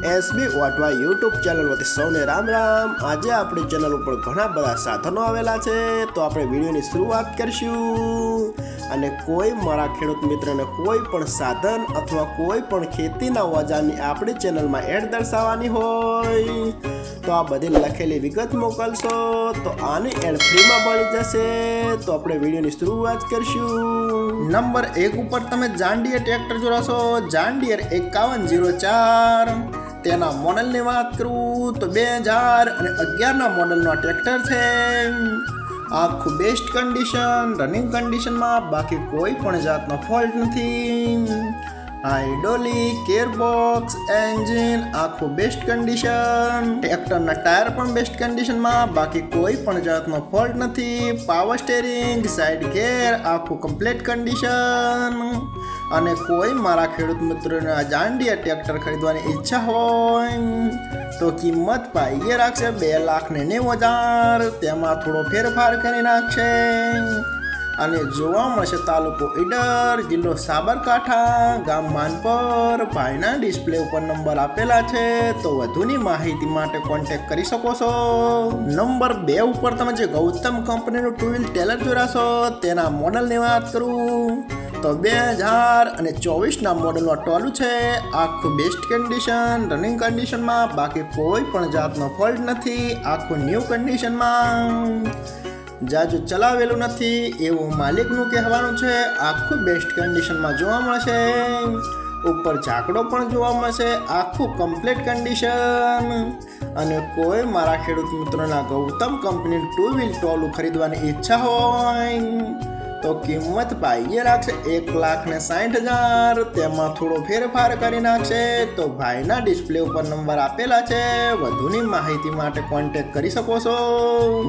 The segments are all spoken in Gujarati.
એસબી વાટવા યુટ્યુબ ચેનલ વતી સૌને રામ રામ। આજે આપણી ચેનલ ઉપર ઘણા બધા સાધનો આવેલા છે, તો આપણે વિડીયોની શરૂઆત કરીશું। અને કોઈ મારા ખેડૂત મિત્રને કોઈ પણ સાધન અથવા કોઈ પણ ખેતીના ઓજારની આપણી ચેનલમાં એડ દર્શાવવાની હોય તો આ બધી લખેલી વિગત મોકલશો તો આની એડ ફ્રીમાં મળી જશે। તો આપણે વિડીયોની શરૂઆત કરીશું। નંબર 1 ઉપર તમે જોન ડીયર ટ્રેક્ટર જોશો, જોન ડીયર 5104। તેના મોડલની વાત કરું તો 2011ના મોડલનો ટ્રેક્ટર છે। આખું બેસ્ટ કન્ડિશન, રનિંગ કન્ડિશનમાં, બાકી કોઈ પણ જાતનો ફોલ્ટ નથી। હાઇડ્રોલિક, ગિયરબોક્સ, એન્જિન આખું બેસ્ટ કન્ડિશન। ટ્રેક્ટરના ટાયર પણ બેસ્ટ કન્ડિશનમાં, બાકી કોઈ પણ જાતનો ફોલ્ટ નથી। પાવર સ્ટેરિંગ, સાઇડ ગેર આખું કમ્પ્લીટ કન્ડિશન। અને કોઈ મારા ખેડૂત મિત્રોને આ જોન ડીયર ટ્રેક્ટર ખરીદવાની ઈચ્છા હોય તો કિંમત પાઈએ રાખશે 2,90,000। તેમાં થોડો ફેરફાર કરી નાખશે। અને જોવા મળશે તાલુકો ઈડર, જિલ્લો સાબરકાંઠા, ગામ માનપર। ભાઈના ડિસ્પ્લે ઉપર નંબર આપેલા છે, તો વધુની માહિતી માટે કોન્ટેક્ટ કરી શકો છો। નંબર 2 ઉપર તમે જે ગૌતમ કંપનીનું 2 વ્હીલ ટેલર જોશો, તેના મોડલની વાત કરું તો 2024ના મોડલનો ટોલું છે। આખું બેસ્ટ કન્ડિશન, રનિંગ કન્ડિશનમાં, બાકી કોઈ પણ જાતનો ફોલ્ટ નથી। આખું ન્યૂ કન્ડિશનમાં, જાજુ ચલાવેલું નથી એવું માલિકનું કહેવાનું છે। આખું બેસ્ટ કન્ડિશનમાં જોવા મળશે। ઉપર ઝાકડો પણ જોવા મળશે, આખું કમ્પ્લીટ કન્ડિશન। અને કોઈ મારા ખેડૂત મિત્રોના ગૌતમ કંપની 2 વ્હીલ ટોલું ખરીદવાની ઈચ્છા હોય તો કિંમત પાઈએ રાખશે 1,60,000। તેમાં થોડો ફેરફાર કરી નાખશે। તો ભાઈના ડિસ્પ્લે ઉપર નંબર આપેલા છે, વધુની માહિતી માટે કોન્ટેક્ટ કરી શકો છો।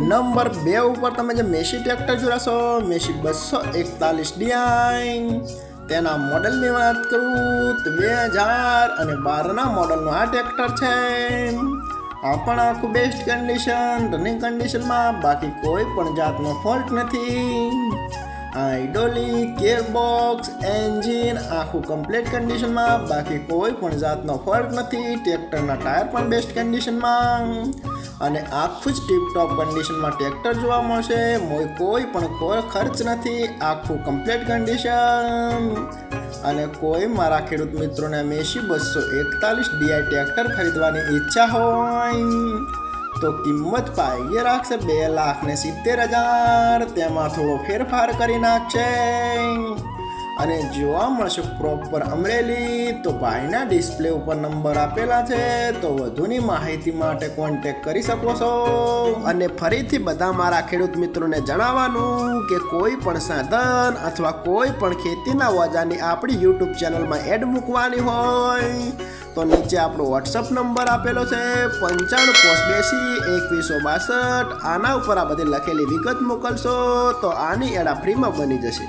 નંબર 2 ઉપર તમે જે મેસી ટ્રેક્ટર જોશો, મેસી 241DI। તેના મોડલની વાત કરું તો 2012ના મોડલનો આ ટ્રેક્ટર છે। આ પણ આખું બેસ્ટ કન્ડિશન, રનિંગ કન્ડિશનમાં, બાકી કોઈ પણ જાતનો ફોલ્ટ નથી। હાઇડ્રોલિક, ગિયરબોક્સ, એન્જિન આખું કમ્પ્લીટ કન્ડિશનમાં, બાકી કોઈ પણ જાતનો ફોલ્ટ નથી। ટ્રેક્ટરના ટાયર પણ બેસ્ટ કન્ડિશનમાં અને આખું જ ટીપટોપ કન્ડિશનમાં ટ્રેક્ટર જોવા મળશે। કોઈ પણ ખર્ચ નથી, આખું કમ્પ્લીટ કન્ડિશન। અને કોઈ મારા ખેડૂત મિત્રોને મેસી 241DI ટ્રેક્ટર ખરીદવાની ઈચ્છા હોય તો કિંમત પાઈએ રાખશે 2,70,000। તેમાં થોડો ફેરફાર કરી નાખશે। અને જોવા મળશે પ્રોપર અમરેલી। તો ભાઈના ડિસ્પ્લે ઉપર નંબર આપેલા છે, તો વધુની માહિતી માટે કોન્ટેક્ટ કરી શકો છો। અને ફરીથી બધા મારા ખેડૂત મિત્રોને જણાવવાનું કે કોઈ પણ સાધન અથવા કોઈ પણ ખેતીના ઓજારની આપણી યુટ્યુબ ચેનલમાં એડ મૂકવાની હોય તો નીચે આપણો વોટ્સઅપ નંબર આપેલો છે 9582 2162। આના ઉપર આ બધી લખેલી વિગત મોકલશો તો આની એડ ફ્રીમાં બની જશે।